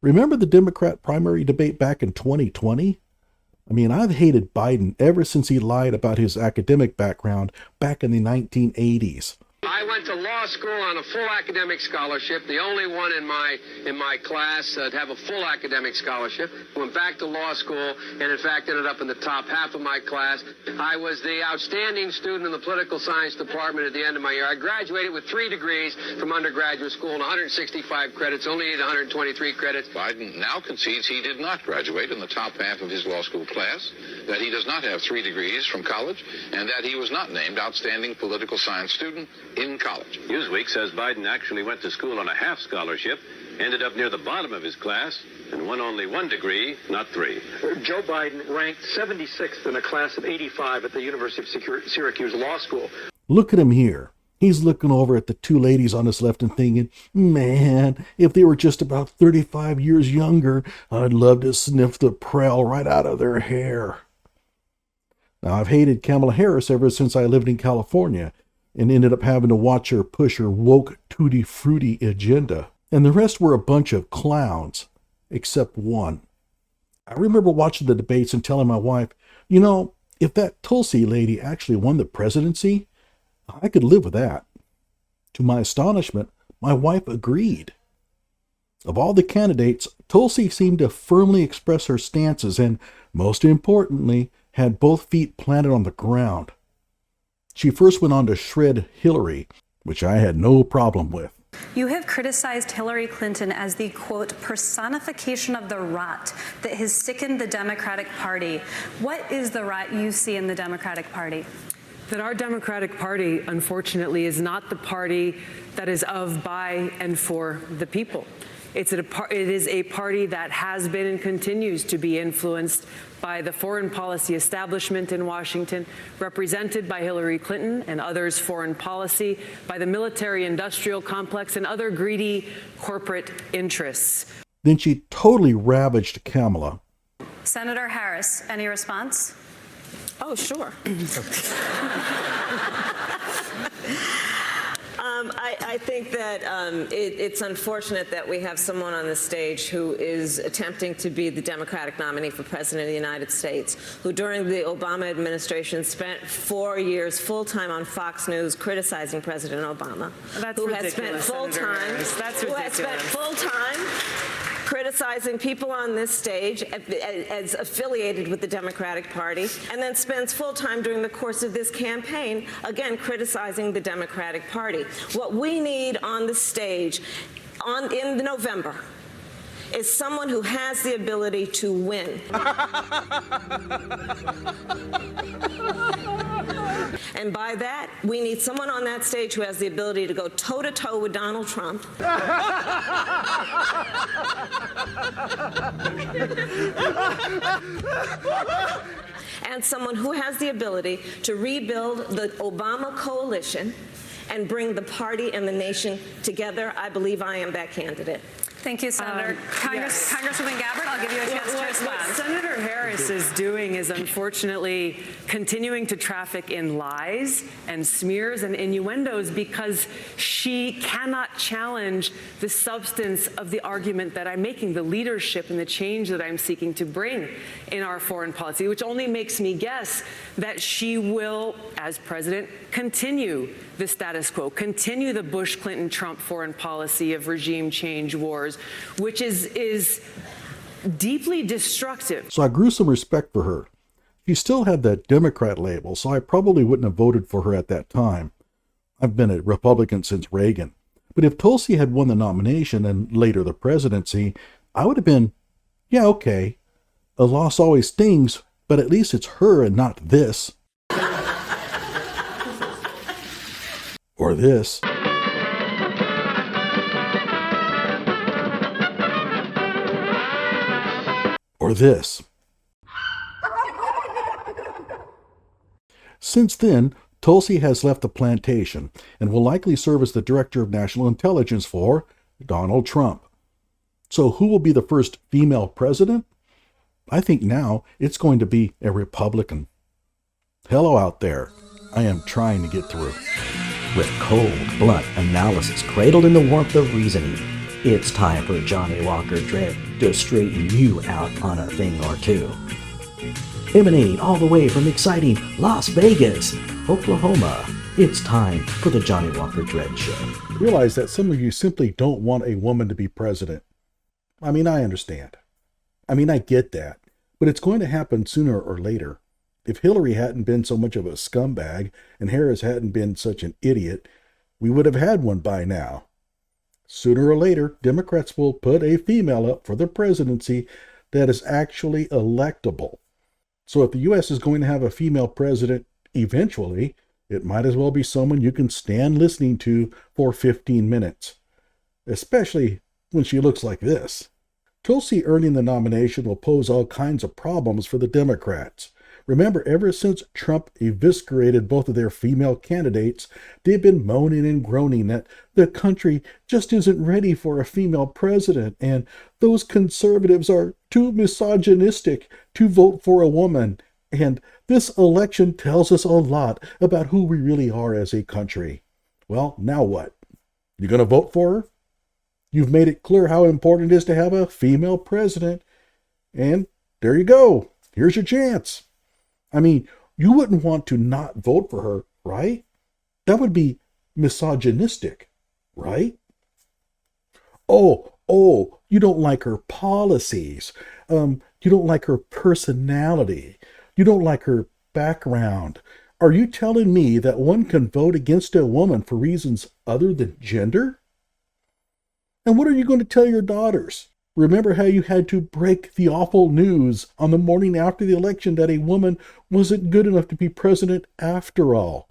Remember the Democrat primary debate back in 2020? I mean, I've hated Biden ever since he lied about his academic background back in the 1980s. I went to law school on a full academic scholarship, the only one in my class to have a full academic scholarship. Went back to law school and, in fact, ended up in the top half of my class. I was the outstanding student in the political science department at the end of my year. I graduated with 3 degrees from undergraduate school and 165 credits, only needed 123 credits. Biden now concedes he did not graduate in the top half of his law school class, that he does not have 3 degrees from college, and that he was not named outstanding political science student in college. Newsweek says Biden actually went to school on a half scholarship, ended up near the bottom of his class, and won only 1 degree, not 3. Joe Biden ranked 76th in a class of 85 at the University of Syracuse Law School. Look at him here. He's looking over at the 2 ladies on his left and thinking, man, if they were just about 35 years younger, I'd love to sniff the Prell right out of their hair. Now, I've hated Kamala Harris ever since I lived in California, and ended up having to watch her push her woke tutti frutti agenda. And the rest were a bunch of clowns, except one. I remember watching the debates and telling my wife, you know, if that Tulsi lady actually won the presidency, I could live with that. To my astonishment, my wife agreed. Of all the candidates, Tulsi seemed to firmly express her stances and, most importantly, had both feet planted on the ground. She first went on to shred Hillary, which I had no problem with. You have criticized Hillary Clinton as the, quote, personification of the rot that has sickened the Democratic Party. What is the rot you see in the Democratic Party? That our Democratic Party, unfortunately, is not the party that is of, by, and for the people. It is a party that has been and continues to be influenced by the foreign policy establishment in Washington, represented by Hillary Clinton and others' foreign policy, by the military-industrial complex and other greedy corporate interests. Then she totally ravaged Kamala. Senator Harris, any response? Oh, sure. I think that it's unfortunate that we have someone on the stage who is attempting to be the Democratic nominee for President of the United States, who during the Obama administration spent 4 years full-time on Fox News criticizing President Obama. That's who ridiculous, has spent full-time, That's who ridiculous. has spent full-time criticizing people on this stage as affiliated with the Democratic Party, and then spends full time during the course of this campaign, again, criticizing the Democratic Party. What we need on the stage in November is someone who has the ability to win. And by that, we need someone on that stage who has the ability to go toe-to-toe with Donald Trump. And someone who has the ability to rebuild the Obama coalition and bring the party and the nation together. I believe I am that candidate. Thank you, Senator. Yes. Congresswoman Gabbard, I'll give you a chance to respond. What Senator Harris is doing is unfortunately continuing to traffic in lies and smears and innuendos because she cannot challenge the substance of the argument that I'm making, the leadership and the change that I'm seeking to bring in our foreign policy, which only makes me guess that she will, as president, continue the status quo, continue the Bush-Clinton-Trump foreign policy of regime change wars, which is deeply destructive. So I grew some respect for her. She still had that Democrat label, so I probably wouldn't have voted for her at that time. I've been a Republican since Reagan. But if Tulsi had won the nomination and later the presidency, I would have been, yeah, okay. A loss always stings, but at least it's her and not this. Or this. Or this. Since then, Tulsi has left the plantation and will likely serve as the Director of National Intelligence for Donald Trump. So who will be the first female president? I think now it's going to be a Republican. Hello out there. I am trying to get through. With cold, blunt analysis cradled in the warmth of reasoning, It's time for Johnny Walker Dread to straighten you out on a thing or two. Emanating all the way from exciting Las Vegas, Oklahoma, it's time for the Johnny Walker Dread Show. Realize that some of you simply don't want a woman to be president. I mean, I understand. I get that. But it's going to happen sooner or later. If Hillary hadn't been so much of a scumbag and Harris hadn't been such an idiot, we would have had one by now. Sooner or later, Democrats will put a female up for the presidency that is actually electable. So if the U.S. is going to have a female president eventually, it might as well be someone you can stand listening to for 15 minutes. Especially when she looks like this. Tulsi earning the nomination will pose all kinds of problems for the Democrats. Remember, ever since Trump eviscerated both of their female candidates, they've been moaning and groaning that the country just isn't ready for a female president, and those conservatives are too misogynistic to vote for a woman. And this election tells us a lot about who we really are as a country. Well, now what? You going to vote for her? You've made it clear how important it is to have a female president. And there you go. Here's your chance. I mean, you wouldn't want to not vote for her, right? That would be misogynistic, right? Oh, you don't like her policies. You don't like her personality. You don't like her background. Are you telling me that one can vote against a woman for reasons other than gender? And what are you going to tell your daughters? Remember how you had to break the awful news on the morning after the election that a woman wasn't good enough to be president after all.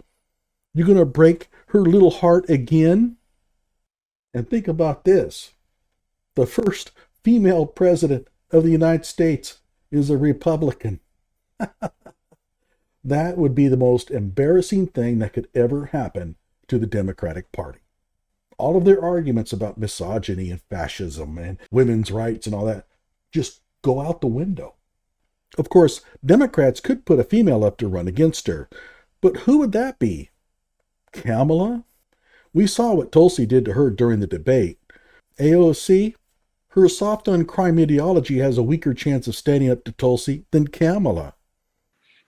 You're going to break her little heart again? And think about this. The first female president of the United States is a Republican. That would be the most embarrassing thing that could ever happen to the Democratic Party. All of their arguments about misogyny and fascism and women's rights and all that just go out the window. Of course, Democrats could put a female up to run against her, but who would that be? Kamala? We saw what Tulsi did to her during the debate. AOC? Her soft on crime ideology has a weaker chance of standing up to Tulsi than Kamala.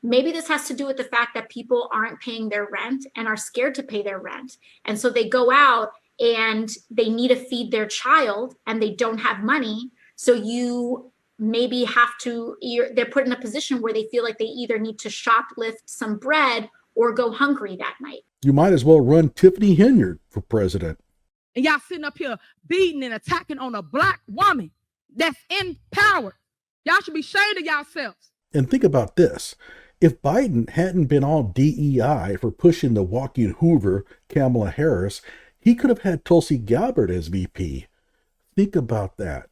Maybe this has to do with the fact that people aren't paying their rent and are scared to pay their rent. And so they go out and they need to feed their child and they don't have money. So you maybe have to, they're put in a position where they feel like they either need to shoplift some bread or go hungry that night. You might as well run Tiffany Henyard for president. And y'all sitting up here beating and attacking on a black woman that's in power. Y'all should be ashamed of yourselves. And think about this. If Biden hadn't been all DEI for pushing the walking Hoover, Kamala Harris, he could have had Tulsi Gabbard as VP. Think about that.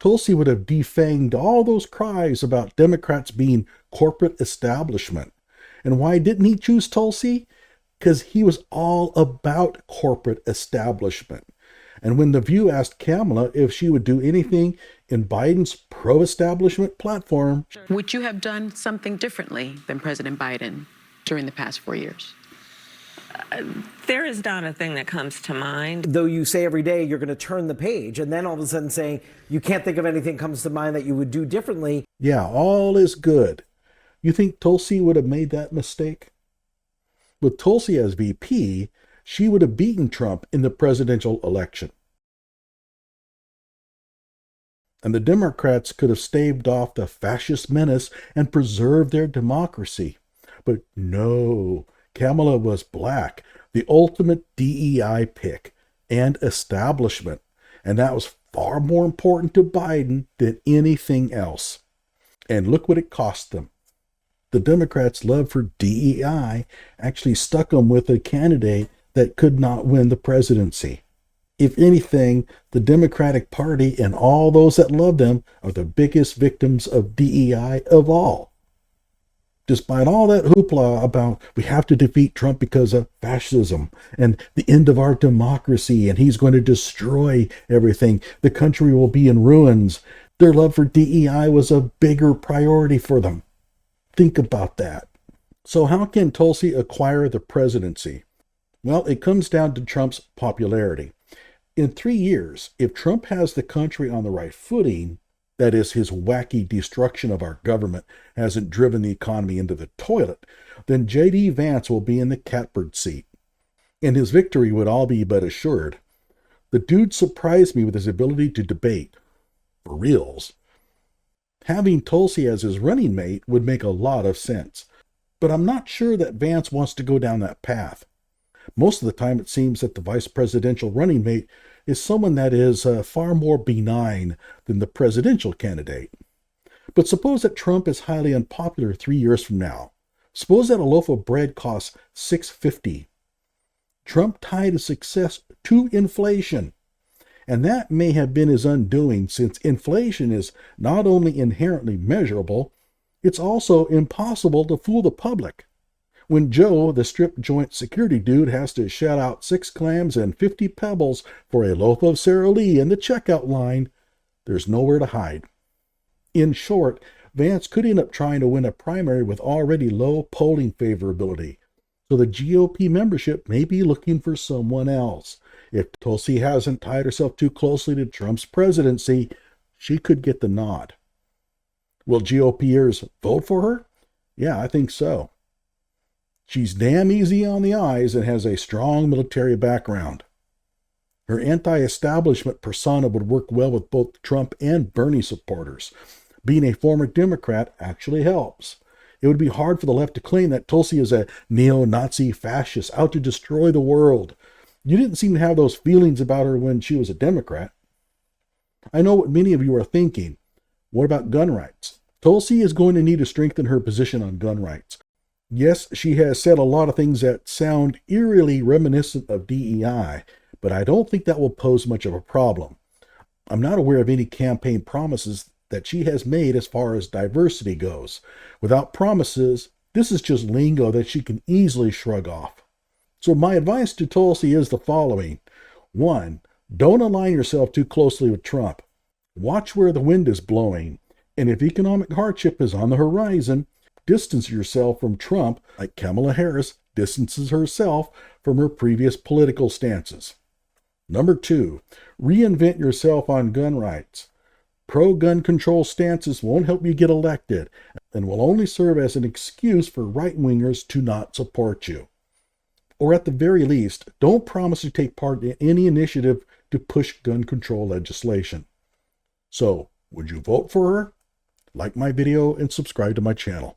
Tulsi would have defanged all those cries about Democrats being corporate establishment. And why didn't he choose Tulsi? Because he was all about corporate establishment. And when The View asked Kamala if she would do anything in Biden's pro-establishment platform, would you have done something differently than President Biden during the past 4 years? There is not a thing that comes to mind. Though you say every day you're going to turn the page, and then all of a sudden saying you can't think of anything comes to mind that you would do differently. Yeah, all is good. You think Tulsi would have made that mistake? With Tulsi as VP, she would have beaten Trump in the presidential election. And the Democrats could have staved off the fascist menace and preserved their democracy. But no, Kamala was black, the ultimate DEI pick and establishment. And that was far more important to Biden than anything else. And look what it cost them. The Democrats' love for DEI actually stuck them with a candidate that could not win the presidency. If anything, the Democratic Party and all those that love them are the biggest victims of DEI of all. Despite all that hoopla about we have to defeat Trump because of fascism and the end of our democracy and he's going to destroy everything, the country will be in ruins, their love for DEI was a bigger priority for them. Think about that. So how can Tulsi acquire the presidency? Well, it comes down to Trump's popularity. In 3 years, if Trump has the country on the right footing, that is, his wacky destruction of our government hasn't driven the economy into the toilet, then J.D. Vance will be in the catbird seat. And his victory would all be but assured. The dude surprised me with his ability to debate. For reals. Having Tulsi as his running mate would make a lot of sense. But I'm not sure that Vance wants to go down that path. Most of the time it seems that the vice presidential running mate is someone that is far more benign than the presidential candidate. But suppose that Trump is highly unpopular 3 years from now. Suppose that a loaf of bread costs $6.50. Trump tied his success to inflation. And that may have been his undoing, since inflation is not only inherently measurable, it's also impossible to fool the public. When Joe, the strip joint security dude, has to shout out 6 clams and 50 pebbles for a loaf of Sara Lee in the checkout line, there's nowhere to hide. In short, Vance could end up trying to win a primary with already low polling favorability, so the GOP membership may be looking for someone else. If Tulsi hasn't tied herself too closely to Trump's presidency, she could get the nod. Will GOPers vote for her? Yeah, I think so. She's damn easy on the eyes and has a strong military background. Her anti-establishment persona would work well with both Trump and Bernie supporters. Being a former Democrat actually helps. It would be hard for the left to claim that Tulsi is a neo-Nazi fascist out to destroy the world. You didn't seem to have those feelings about her when she was a Democrat. I know what many of you are thinking. What about gun rights? Tulsi is going to need to strengthen her position on gun rights. Yes, she has said a lot of things that sound eerily reminiscent of DEI, but I don't think that will pose much of a problem. I'm not aware of any campaign promises that she has made as far as diversity goes. Without promises, this is just lingo that she can easily shrug off. So my advice to Tulsi is the following. 1. Don't align yourself too closely with Trump. Watch where the wind is blowing. And if economic hardship is on the horizon, distance yourself from Trump like Kamala Harris distances herself from her previous political stances. Number 2, reinvent yourself on gun rights. Pro-gun control stances won't help you get elected and will only serve as an excuse for right-wingers to not support you. Or at the very least, don't promise to take part in any initiative to push gun control legislation. So, would you vote for her? Like my video and subscribe to my channel.